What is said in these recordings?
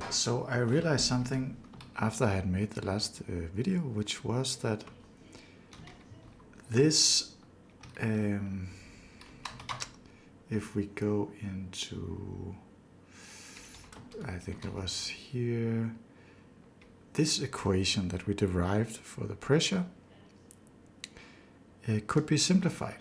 So I realized something after I had made the last video, which was that this, if we go into, I think it was here, this equation that we derived for the pressure, it could be simplified.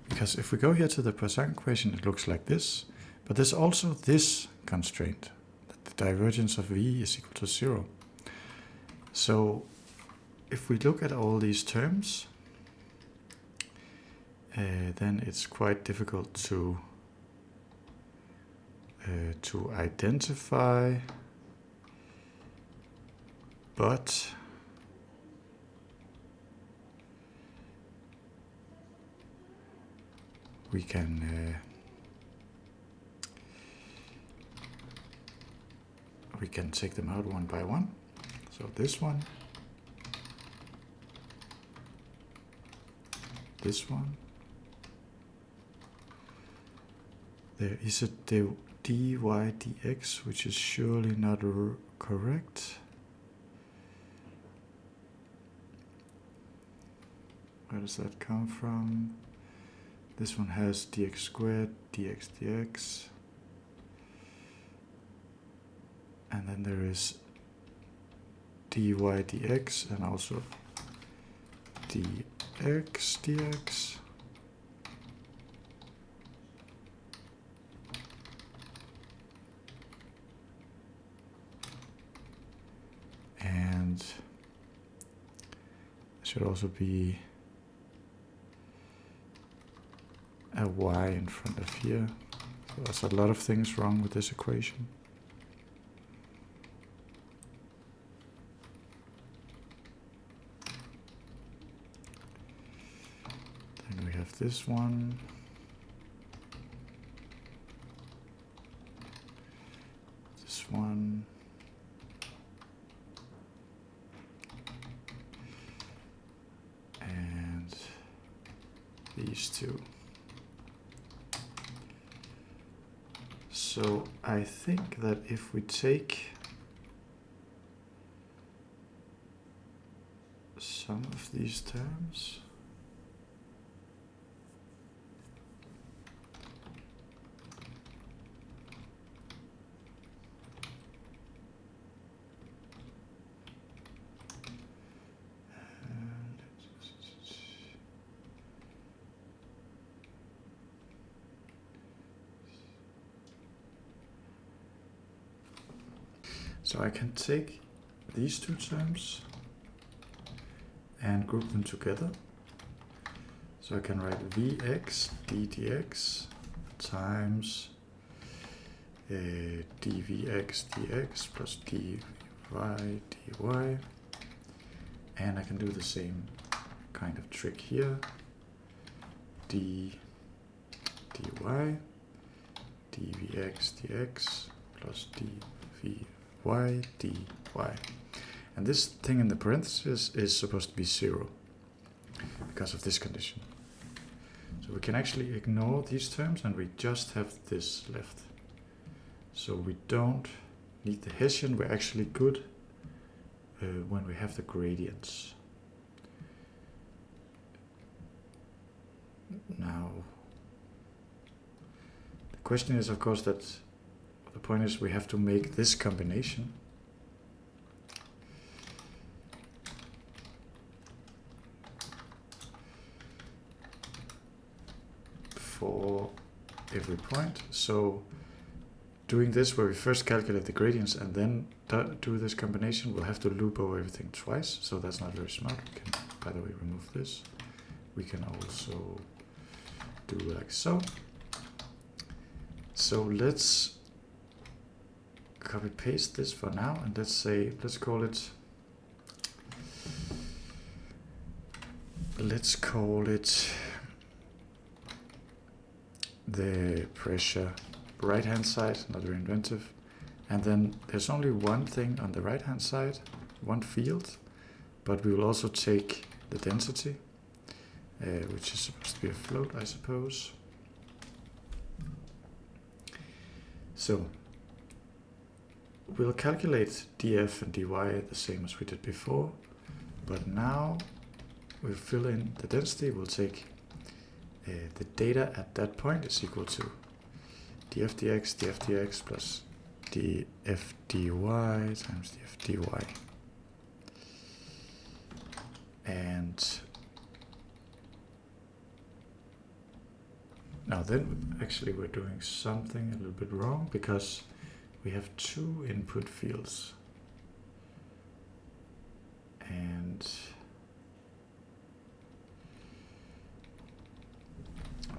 Because if we go here to the Poisson equation, it looks like this, but there's also this constraint, that the divergence of V is equal to 0. So if we look at all these terms, then it's quite difficult to identify, but we can take them out one by one. So this one, this one. There is a dy dx, which is surely not correct. Where does that come from? This one has dx squared, dx dx. And then there is dy dx and also dx dx. And there should also be a y in front of here. So there's a lot of things wrong with this equation. Then we have this one. This one. And these two. So I think that if we take some of these terms, so I can take these two terms and group them together. So I can write Vx ddx times dvx dx plus dy dy. And I can do the same kind of trick here. D dy dvx dx plus dv y dy. And this thing in the parentheses is supposed to be 0 because of this condition. So we can actually ignore these terms and we just have this left. So we don't need the Hessian, we're actually good when we have the gradients. Now, the question is, of course, that the point is we have to make this combination. For every point. So doing this where we first calculate the gradients and then do this combination, we'll have to loop over everything twice. So that's not very smart. We can, by the way, remove this. We can also do like so. So let's copy paste this for now, and let's call it the pressure right hand side, not very inventive. And then there's only one thing on the right hand side, one field, but we will also take the density, which is supposed to be a float, I suppose. So we'll calculate df and dy the same as we did before, but now we'll fill in the density. We'll take the data at that point is equal to df dx plus df dy times df dy. And now then, actually we're doing something a little bit wrong, because we have two input fields. And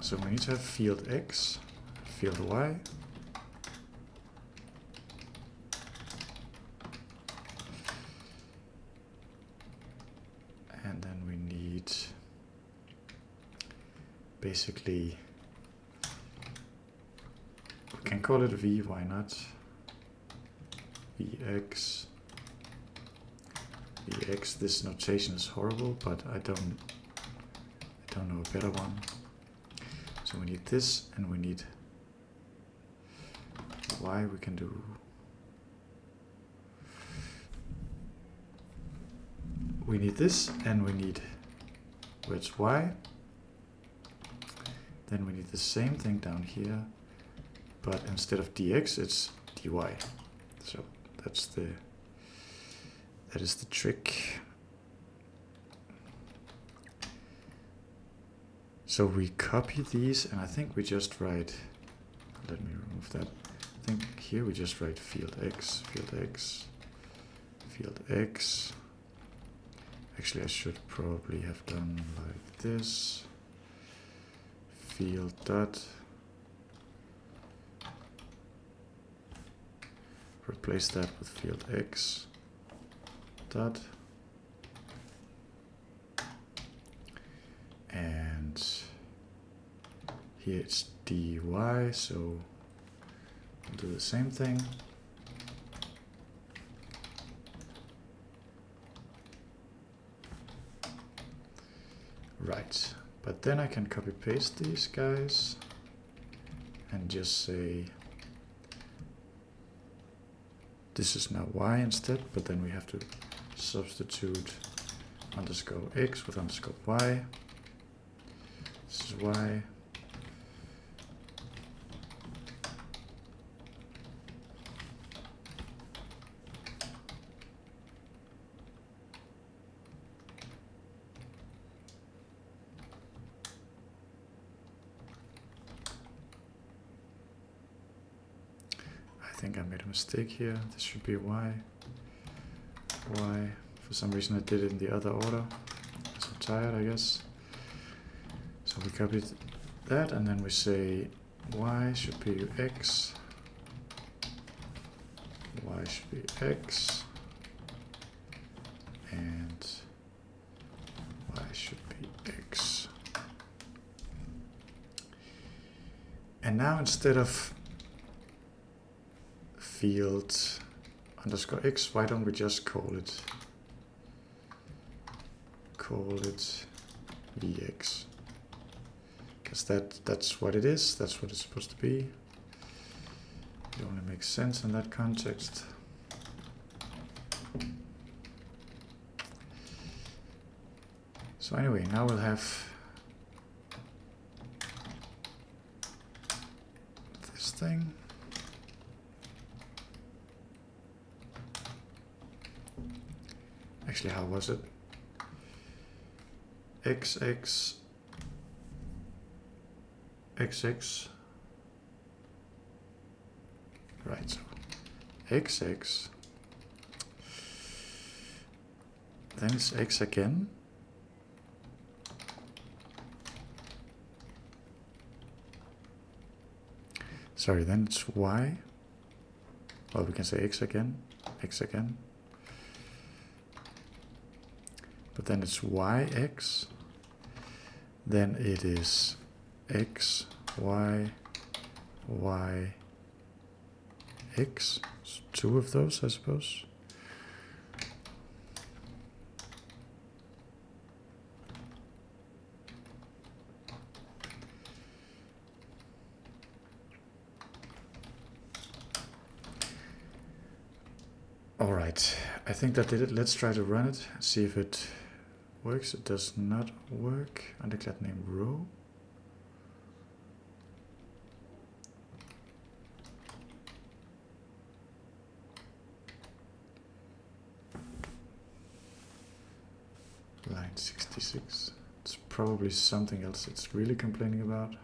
so we need to have field x, field y, and then we need basically, we can call it v, why not? Vx. This notation is horrible, but I don't know a better one. So we need this, and we need y. We can do, we need this, and we need, where it's y. Then we need the same thing down here, but instead of dx, it's dy. So that is the trick. So we copy these, and I think we just write, let me remove that. I think here we just write field x, field x, field x. Actually, I should probably have done like this. Field dot. Replace that with field x dot. And here it's dy, so we'll do the same thing. Right, but then I can copy paste these guys and just say this is now y instead, but then we have to substitute underscore x with underscore y. This is y. I think I made a mistake here. This should be y. Y. For some reason I did it in the other order. I'm tired, I guess. So we copied that, and then we say y should be x. Y should be x. And y should be x. And now instead of field underscore x, why don't we just call it vx? Because that's what it is, that's what it's supposed to be. It only makes sense in that context. So anyway, now we'll have this thing. Actually, how was it? XX, XX. Right, so XX. Then it's X again. Sorry, then it's Y. Well, we can say X again, X again. But then it's yx, then it is x, y, y, x. So two of those, I suppose. All right, I think that did it. Let's try to run it, see if it works. It does not work. Undeclared name row. Line 66. It's probably something else it's really complaining about.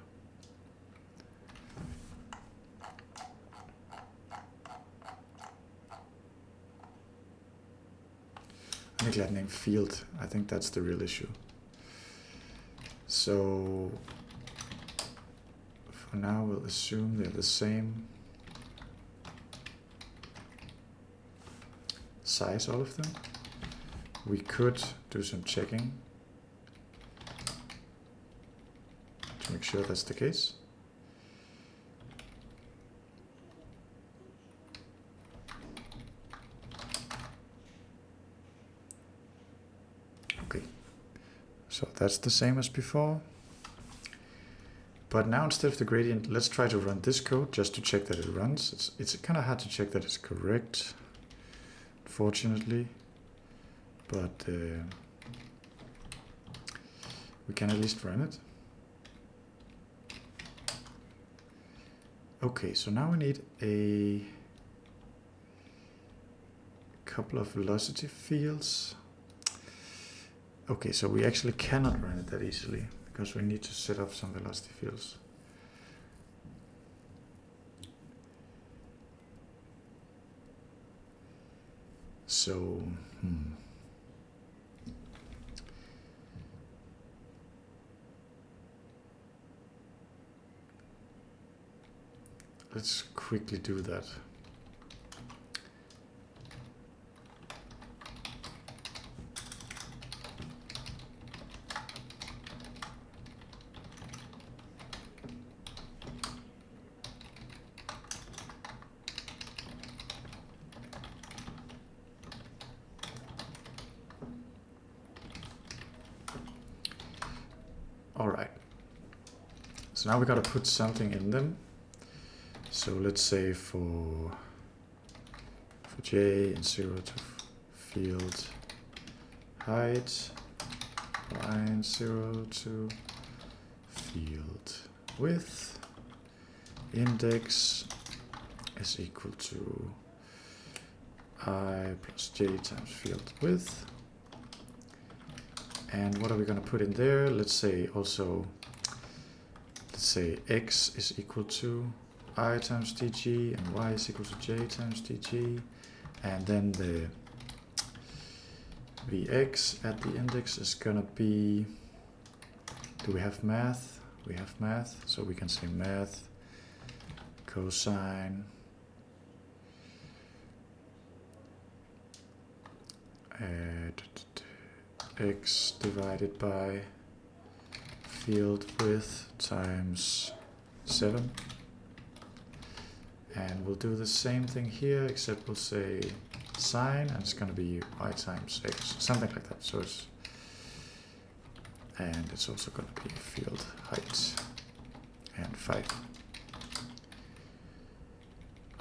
Undeclared name field. I think that's the real issue. So for now we'll assume they're the same size, all of them. We could do some checking to make sure that's the case. Okay, so that's the same as before. But now instead of the gradient, let's try to run this code just to check that it runs. It's kind of hard to check that it's correct, unfortunately. But we can at least run it. Okay, so now we need a couple of velocity fields. Okay, so we actually cannot run it that easily because we need to set up some velocity fields. So, let's quickly do that. All right. So now we got to put something in them. So let's say for j and 0 to field height, line 0 to field width, index is equal to I plus j times field width. And what are we going to put in there? Let's say also, let's say x is equal to I times dg and y is equal to j times dg, and then the vx at the index is gonna be, do we have math? We have math, so we can say math cosine x divided by field width times 7. And we'll do the same thing here, except we'll say sine, and it's going to be y times x, something like that. So it's, and it's also going to be field height and 5.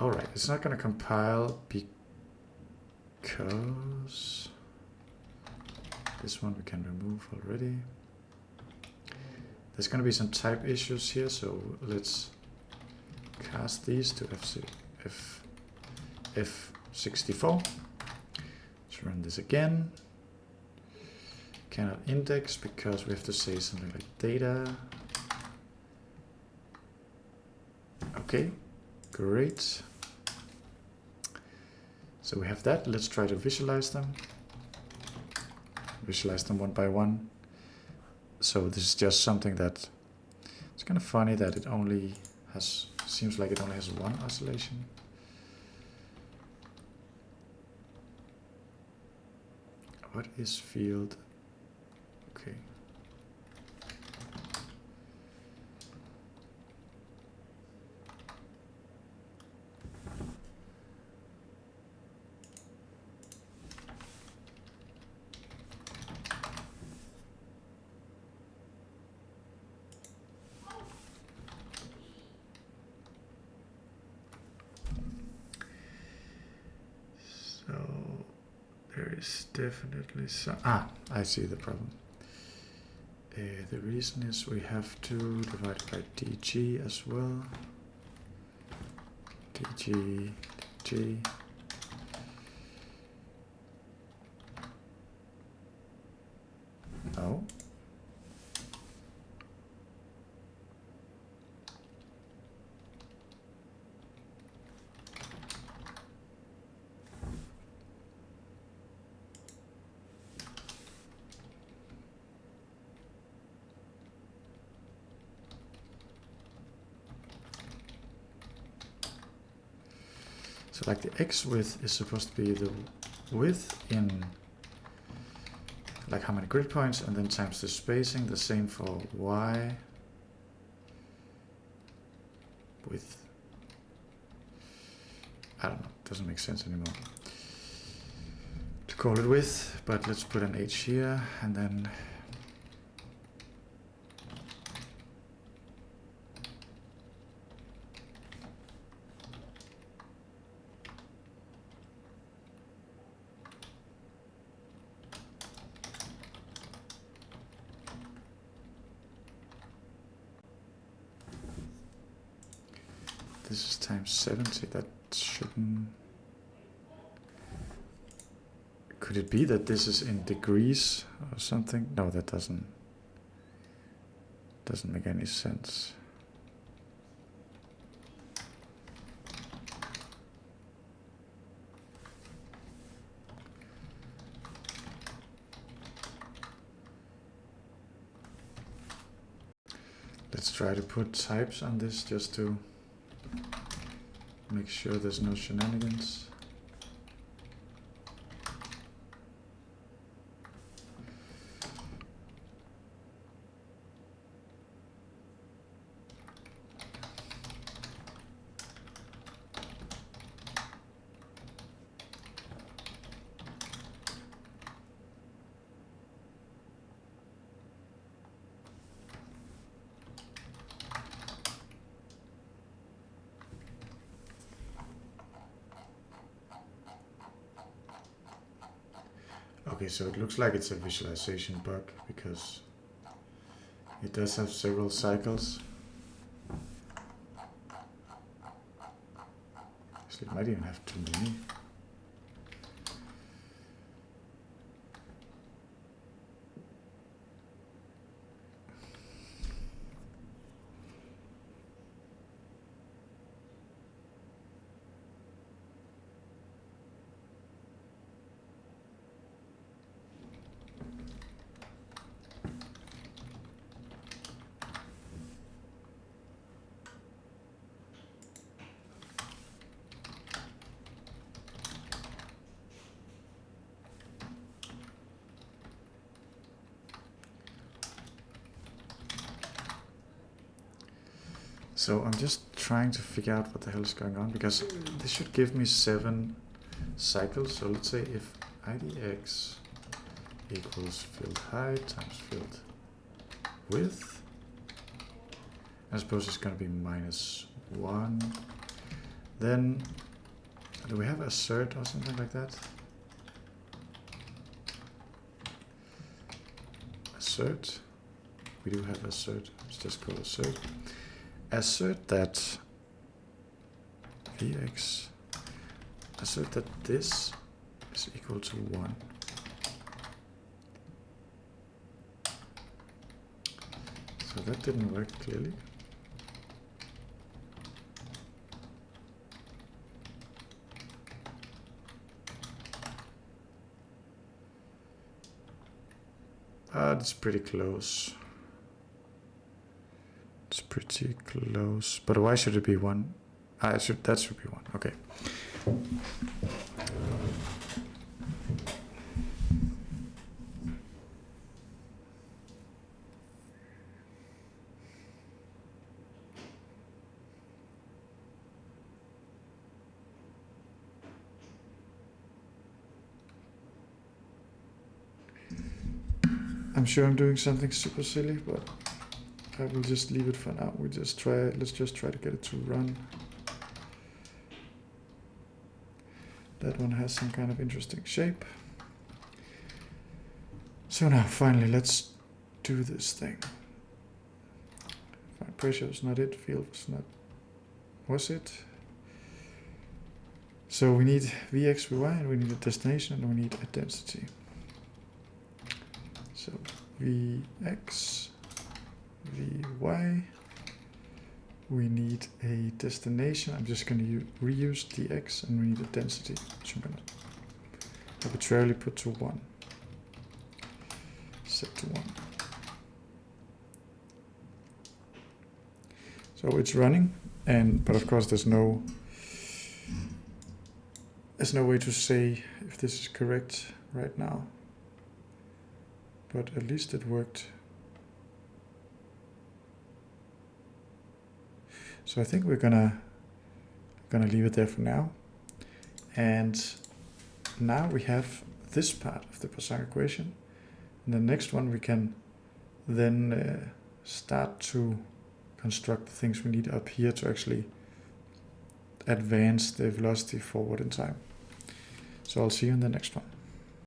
All right, it's not going to compile because this one we can remove already. There's going to be some type issues here, so let's cast these to F64. Let's run this again. Cannot index because we have to say something like data. Okay, great. So we have that. Let's try to visualize them. Visualize them one by one. So this is just something that, it's kind of funny that it only has, seems like it only has one oscillation. What is field? Okay. So definitely some. I see the problem. The reason is we have to divide it by dg as well. dg. Oh. So like the x width is supposed to be the width in like how many grid points, and then times the spacing, the same for y width. I don't know, doesn't make sense anymore to call it width, but let's put an h here, and then this is times 70. That shouldn't. Could it be that this is in degrees or something? No, that doesn't make any sense. Let's try to put types on this just to make sure there's no shenanigans. Okay, so it looks like it's a visualization bug because it does have several cycles. So it might even have too many. So I'm just trying to figure out what the hell is going on, because this should give me 7 cycles. So let's say if idx equals field height times field width, I suppose it's going to be -1. Then do we have assert or something like that? Assert. We do have assert. Let's just call assert. Assert that vx, assert that this is equal to 1. So that didn't work clearly. It's pretty close. It's pretty close, but why should it be 1? That should be 1. Okay. I'm sure I'm doing something super silly, but I will just leave it for now. Let's just try to get it to run. That one has some kind of interesting shape. So now finally let's do this thing. Pressure is not it, field was not, was it? So we need Vx, Vy, and we need a destination, and we need a density. So Vx, Vy, we need a destination. I'm just going to reuse dx, and we need a density, which I'm going to arbitrarily put to 1. Set to 1. So it's running, but of course there's no way to say if this is correct right now. But at least it worked. So I think we're gonna leave it there for now. And now we have this part of the Poisson equation. And the next one we can then start to construct the things we need up here to actually advance the velocity forward in time. So I'll see you in the next one.